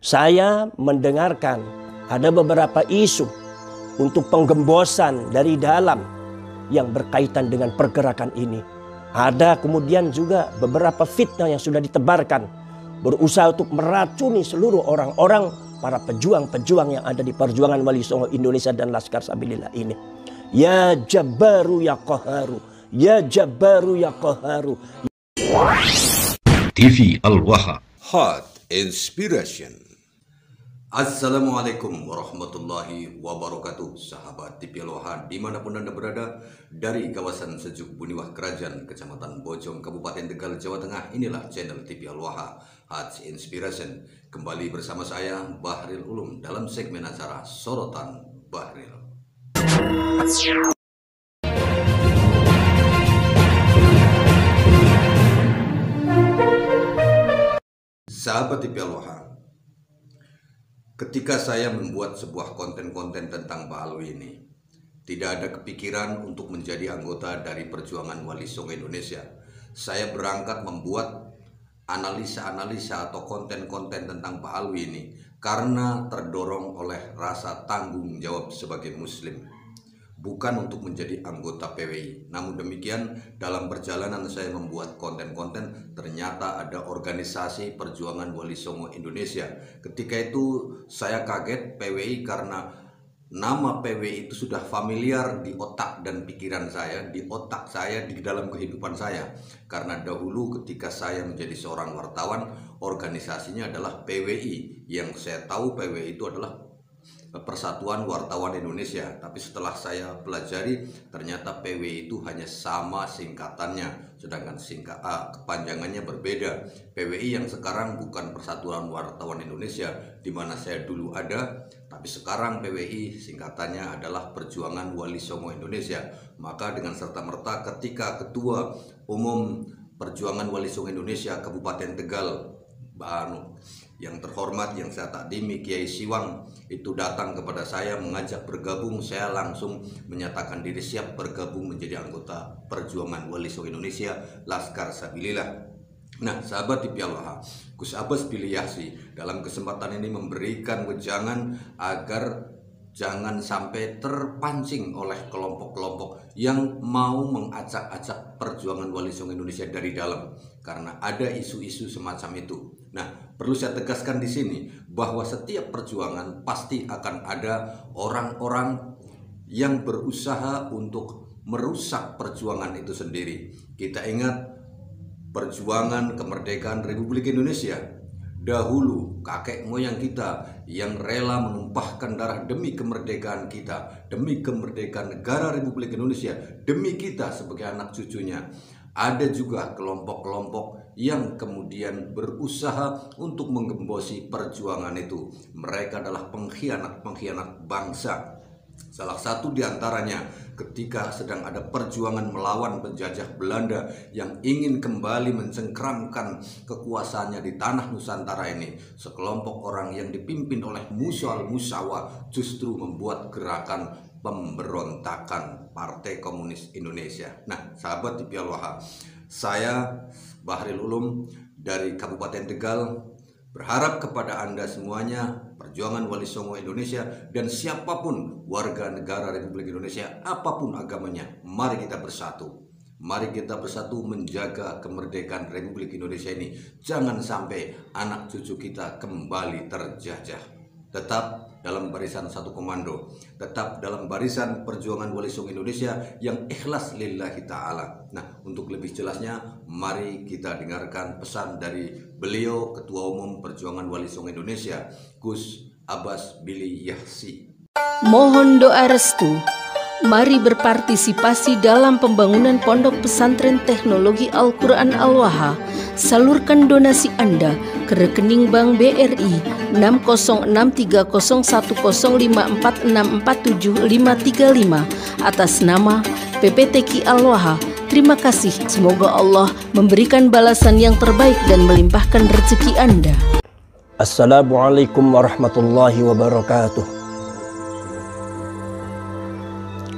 Saya mendengarkan ada beberapa isu untuk penggembosan dari dalam yang berkaitan dengan pergerakan ini. Ada kemudian juga beberapa fitnah yang sudah ditebarkan, berusaha untuk meracuni seluruh orang-orang, para pejuang-pejuang yang ada di perjuangan Wali Songo Indonesia dan Laskar Sabilillah ini. Ya Jabbaru ya Qaharu, ya Jabbaru ya Qaharu. TV Al-Waha, Hot Inspiration. Assalamualaikum warahmatullahi wabarakatuh. Sahabat TV Al-Waha dimanapun Anda berada, dari kawasan Sejuk Buniwah Kerajaan, Kecamatan Bojong, Kabupaten Tegal, Jawa Tengah. Inilah channel TV Al-Waha, Hot Inspiration. Kembali bersama saya Bahril Ulum dalam segmen acara Sorotan Bahril. Sahabat TV Al-Waha, ketika saya membuat sebuah konten-konten tentang Pak Alwi ini, tidak ada kepikiran untuk menjadi anggota dari perjuangan Wali Songo Indonesia. Saya berangkat membuat analisa-analisa atau konten-konten tentang Pak Alwi ini karena terdorong oleh rasa tanggung jawab sebagai Muslim, bukan untuk menjadi anggota PWI. Namun demikian, dalam perjalanan saya membuat konten-konten, ternyata ada organisasi perjuangan Wali Songo Indonesia. Ketika itu saya kaget PWI karena nama PWI itu sudah familiar di otak dan pikiran saya, di otak saya, di dalam kehidupan saya. Karena dahulu ketika saya menjadi seorang wartawan, organisasinya adalah PWI. Yang saya tahu PWI itu adalah Persatuan Wartawan Indonesia. Tapi setelah saya pelajari, ternyata PWI itu hanya sama singkatannya, sedangkan kepanjangannya berbeda. PWI yang sekarang bukan Persatuan Wartawan Indonesia, di mana saya dulu ada, tapi sekarang PWI singkatannya adalah Perjuangan Wali Songo Indonesia. Maka dengan serta-merta ketika Ketua Umum Perjuangan Wali Songo Indonesia Kabupaten Tegal, yang terhormat, yang saya takdimi, Kiai Siwang, itu datang kepada saya mengajak bergabung, saya langsung menyatakan diri siap bergabung menjadi anggota Perjuangan Wali Songo Indonesia Laskar Sabilillah. Nah, sahabat TV Al-Waha, Gus Abbas Pilih-Yahsi dalam kesempatan ini memberikan wejangan agar jangan sampai terpancing oleh kelompok-kelompok yang mau mengacak-acak perjuangan Wali Songo Indonesia dari dalam, karena ada isu-isu semacam itu. Nah, perlu saya tegaskan di sini bahwa setiap perjuangan pasti akan ada orang-orang yang berusaha untuk merusak perjuangan itu sendiri. Kita ingat perjuangan kemerdekaan Republik Indonesia. Dahulu kakek moyang kita yang rela menumpahkan darah demi kemerdekaan kita, demi kemerdekaan negara Republik Indonesia, demi kita sebagai anak cucunya. Ada juga kelompok-kelompok yang kemudian berusaha untuk menggembosi perjuangan itu. Mereka adalah pengkhianat-pengkhianat bangsa. Salah satu diantaranya ketika sedang ada perjuangan melawan penjajah Belanda yang ingin kembali mencengkramkan kekuasaannya di tanah Nusantara ini, sekelompok orang yang dipimpin oleh Musa al-Musawa justru membuat gerakan pemberontakan Partai Komunis Indonesia. Nah, sahabat TV Al-Waha, saya Bahril Ulum dari Kabupaten Tegal berharap kepada Anda semuanya, Perjuangan Wali Songo Indonesia, dan siapapun warga negara Republik Indonesia, apapun agamanya, mari kita bersatu. Mari kita bersatu menjaga kemerdekaan Republik Indonesia ini. Jangan sampai anak cucu kita kembali terjajah. Tetap dalam barisan satu komando, tetap dalam barisan Perjuangan Wali Songo Indonesia yang ikhlas lillahi ta'ala. Nah, untuk lebih jelasnya, mari kita dengarkan pesan dari beliau Ketua Umum Perjuangan Wali Songo Indonesia, Gus Abbas Pilih-Yahsi. Mohon doa restu. Mari berpartisipasi dalam pembangunan Pondok Pesantren Teknologi Al-Quran Al-Waha. Salurkan donasi Anda ke rekening Bank BRI 606310546475535 atas nama PPTQ Al-Waha. Terima kasih. Semoga Allah memberikan balasan yang terbaik dan melimpahkan rezeki Anda. Assalamualaikum warahmatullahi wabarakatuh.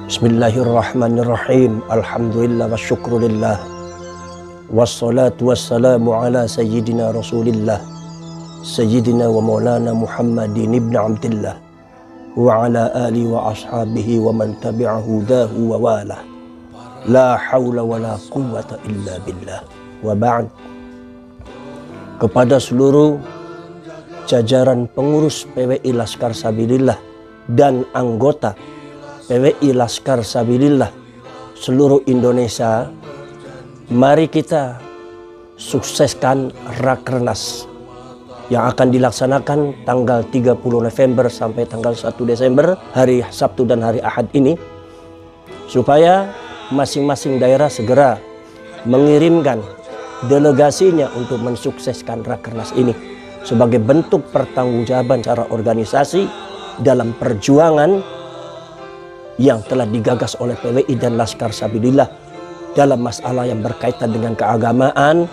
Bismillahirrahmanirrahim. Alhamdulillah wa syukrulillah. Wassalatu wassalamu ala sayyidina Rasulillah Sayyidina wa maulana Muhammadin ibn Abdillah wa ala alihi wa ashabihi wa man tabi'a hudahu wa wala. La hawla wa la quwwata illa billah. Wa ba'd. Kepada seluruh jajaran pengurus PWI Laskar Sabilillah dan anggota PWI Laskar Sabilillah seluruh Indonesia, mari kita sukseskan Rakernas yang akan dilaksanakan tanggal 30 November sampai tanggal 1 Desember, hari Sabtu dan hari Ahad ini, supaya masing-masing daerah segera mengirimkan delegasinya untuk mensukseskan Rakernas ini sebagai bentuk pertanggungjawaban secara organisasi dalam perjuangan yang telah digagas oleh PWI dan Laskar Sabilillah dalam masalah yang berkaitan dengan keagamaan,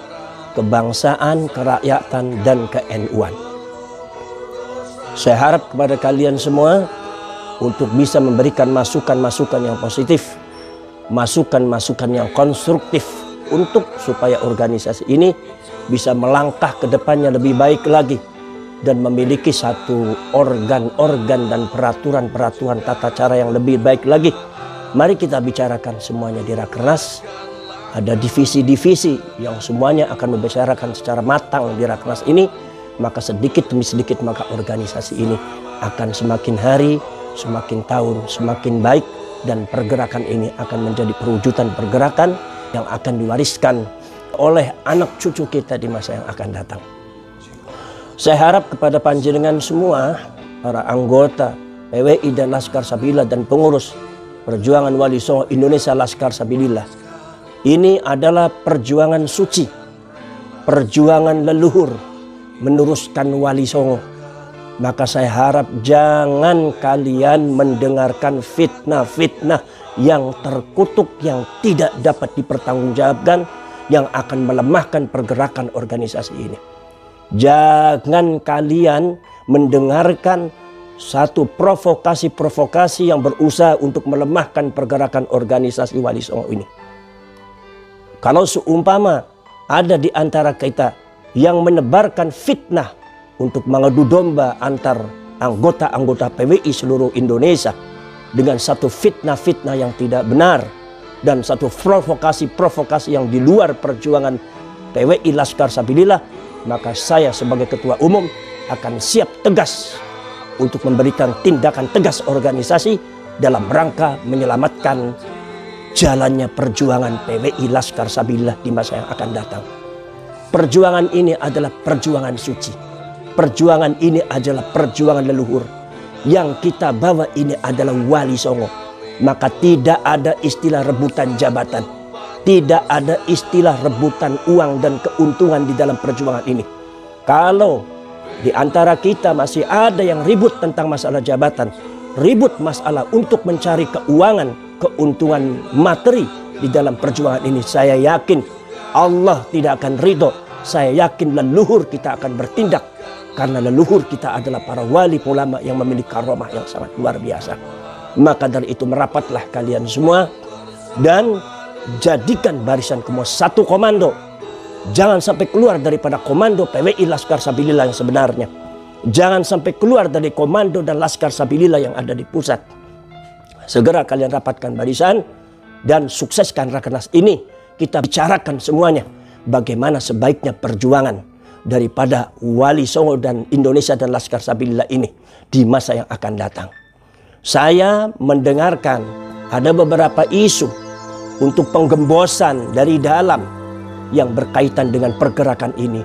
kebangsaan, kerakyatan, dan ke-NU-an. Saya harap kepada kalian semua untuk bisa memberikan masukan-masukan yang positif, masukan-masukan yang konstruktif untuk supaya organisasi ini bisa melangkah ke depannya lebih baik lagi dan memiliki satu organ-organ dan peraturan-peraturan tata cara yang lebih baik lagi. Mari kita bicarakan semuanya di Rakernas. Ada divisi-divisi yang semuanya akan membicarakan secara matang di Rakernas ini. Maka sedikit demi sedikit maka organisasi ini akan semakin hari, semakin tahun, semakin baik. Dan pergerakan ini akan menjadi perwujudan pergerakan yang akan diwariskan oleh anak cucu kita di masa yang akan datang. Saya harap kepada panjenengan semua, para anggota PWI dan Laskar Sabilillah dan pengurus Perjuangan Wali Songo Indonesia Laskar Sabilillah, ini adalah perjuangan suci, perjuangan leluhur meneruskan Wali Songo. Maka saya harap jangan kalian mendengarkan fitnah-fitnah yang terkutuk, yang tidak dapat dipertanggungjawabkan, yang akan melemahkan pergerakan organisasi ini. Jangan kalian mendengarkan satu provokasi-provokasi yang berusaha untuk melemahkan pergerakan organisasi Wali Songo ini. Kalau seumpama ada di antara kita yang menebarkan fitnah untuk mengadu domba antar anggota-anggota PWI seluruh Indonesia dengan satu fitnah-fitnah yang tidak benar dan satu provokasi-provokasi yang di luar perjuangan PWI Laskar Sabilillah, maka saya sebagai ketua umum akan siap tegas untuk memberikan tindakan tegas organisasi dalam rangka menyelamatkan jalannya perjuangan PWI Laskar Sabilillah di masa yang akan datang. Perjuangan ini adalah perjuangan suci. Perjuangan ini adalah perjuangan leluhur. Yang kita bawa ini adalah Wali Songo. Maka tidak ada istilah rebutan jabatan. Tidak ada istilah rebutan uang dan keuntungan di dalam perjuangan ini. Kalau di antara kita masih ada yang ribut tentang masalah jabatan, ribut masalah untuk mencari keuangan, keuntungan materi di dalam perjuangan ini, saya yakin Allah tidak akan ridho. Saya yakin leluhur kita akan bertindak, karena leluhur kita adalah para wali ulama yang memiliki karomah yang sangat luar biasa. Maka dari itu merapatlah kalian semua dan jadikan barisan kamu satu komando. Jangan sampai keluar daripada komando PWI Laskar Sabilillah yang sebenarnya. Jangan sampai keluar dari komando dan Laskar Sabilillah yang ada di pusat. Segera kalian rapatkan barisan dan sukseskan Rakernas ini. Kita bicarakan semuanya bagaimana sebaiknya perjuangan daripada Wali Songo dan Indonesia dan Laskar Sabilillah ini di masa yang akan datang. Saya mendengarkan ada beberapa isu untuk penggembosan dari dalam yang berkaitan dengan pergerakan ini.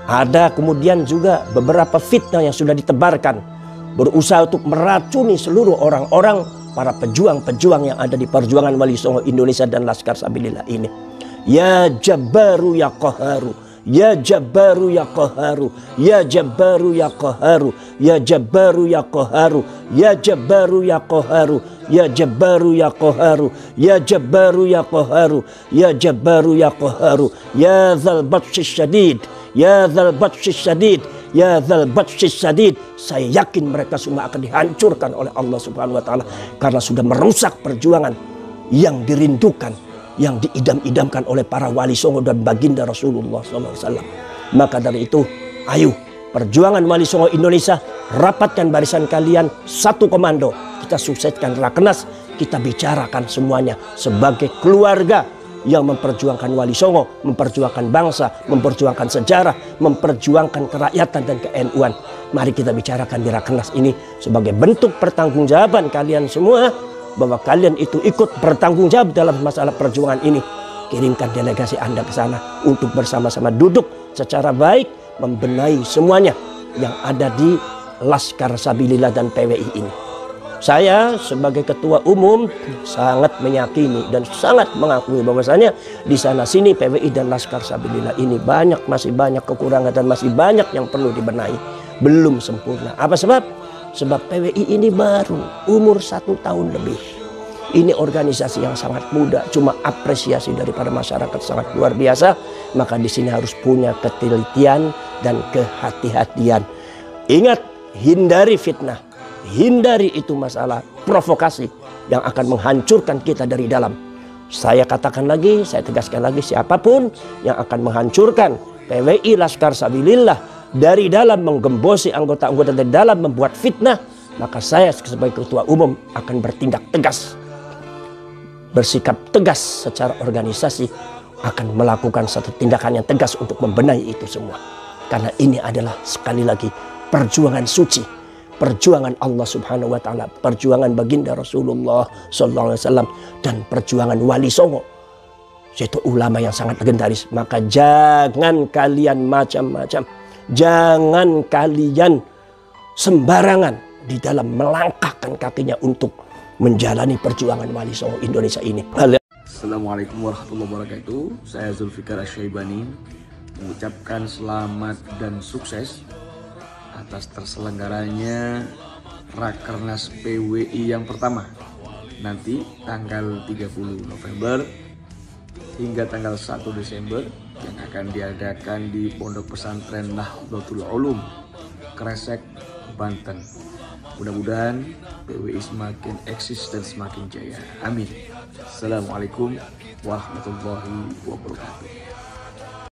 Ada kemudian juga beberapa fitnah yang sudah ditebarkan, berusaha untuk meracuni seluruh orang-orang, para pejuang-pejuang yang ada di perjuangan Wali Songo Indonesia dan Laskar Sabilillah ini. Ya Jabbaru ya Qaharu, ya Jabbaru ya Qaharu, ya Jabbaru ya Qaharu, ya Jabbaru ya Qaharu, ya Jabbaru ya Qaharu, ya Jabbaru ya Qaharu, ya Jabbaru ya Qaharu, ya Jabbaru ya Qaharu, ya Dzal Batsyis Syadid, ya Dzal Batsyis Syadid, ya Dzal Batsyis Syadid. Saya yakin mereka semua akan dihancurkan oleh Allah Subhanahu wa taala karena sudah merusak perjuangan yang dirindukan, yang diidam-idamkan oleh para wali songo dan baginda Rasulullah SAW. Maka dari itu, ayo Perjuangan Wali Songo Indonesia, rapatkan barisan kalian, satu komando. Kita sukseskan Rakernas, kita bicarakan semuanya sebagai keluarga yang memperjuangkan Wali Songo, memperjuangkan bangsa, memperjuangkan sejarah, memperjuangkan kerakyatan dan ke-NU-an. Mari kita bicarakan di Rakernas ini sebagai bentuk pertanggungjawaban kalian semua bahwa kalian itu ikut bertanggung jawab dalam masalah perjuangan ini. Kirimkan delegasi Anda ke sana untuk bersama-sama duduk secara baik membenahi semuanya yang ada di Laskar Sabilillah dan PWI ini. Saya sebagai ketua umum sangat meyakini dan sangat mengakui bahwasanya di sana sini PWI dan Laskar Sabilillah ini masih banyak kekurangan dan masih banyak yang perlu dibenahi, belum sempurna. Apa sebab? Sebab PWI ini baru umur 1 tahun lebih. Ini organisasi yang sangat muda, cuma apresiasi daripada masyarakat sangat luar biasa. Maka di sini harus punya ketelitian dan kehati-hatian. Ingat, hindari fitnah, hindari itu masalah provokasi yang akan menghancurkan kita dari dalam. Saya katakan lagi, saya tegaskan lagi, siapapun yang akan menghancurkan PWI Laskar Sabilillah dari dalam, menggembosi anggota-anggota dari dalam, membuat fitnah, maka saya sebagai ketua umum akan bertindak tegas, bersikap tegas secara organisasi, akan melakukan satu tindakan yang tegas untuk membenahi itu semua. Karena ini adalah sekali lagi perjuangan suci, perjuangan Allah Subhanahu wa taala, perjuangan baginda Rasulullah sallallahu alaihi wasallam dan perjuangan Wali Songo, yaitu ulama yang sangat legendaris. Maka jangan kalian macam-macam, jangan kalian sembarangan di dalam melangkahkan kakinya untuk menjalani perjuangan Wali Songo Indonesia ini. Assalamualaikum warahmatullahi wabarakatuh. Saya Zulfikar Asyaibani mengucapkan selamat dan sukses atas terselenggaranya Rakernas PWI yang pertama nanti tanggal 30 November hingga tanggal 1 Desember yang akan diadakan di Pondok Pesantren Nahdlatul Ulum, Kresek, Banten. Mudah-mudahan PWI semakin eksis dan semakin jaya. Amin. Assalamualaikum warahmatullahi wabarakatuh.